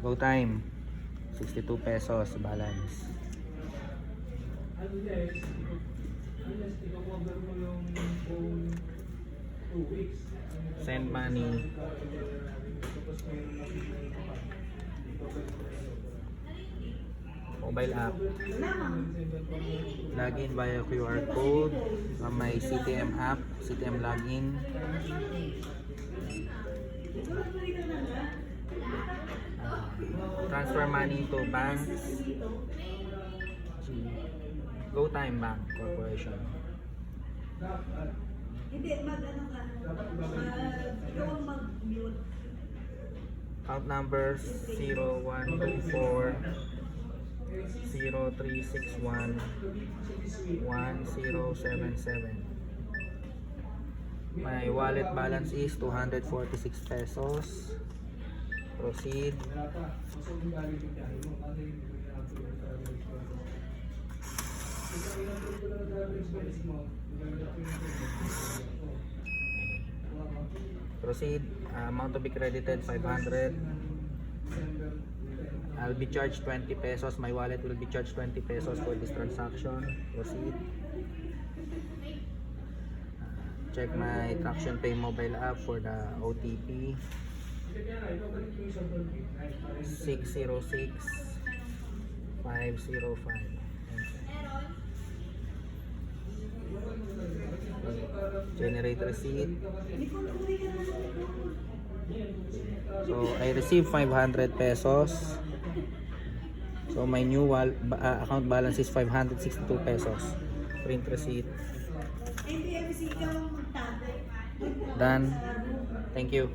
GoTyme 62 pesos balance. Send money. Mobile app. Login via QR code. May CTM app, CTM login. Transfer money to banks. GoTyme Bank Corporation. Hindi, mag-ano ka? Mag-mute. Account number 0124 0361 1077. My wallet balance is 246 pesos. Proceed. Proceed. Amount to be credited 500. I'll be charged 20 pesos. My wallet will be charged 20 pesos for this transaction. Proceed. Check my Traction Pay mobile app for the OTP. 606 505. Generate receipt. So I received 500 pesos. So my new account balance is 562 pesos. Print receipt. Done. Thank you.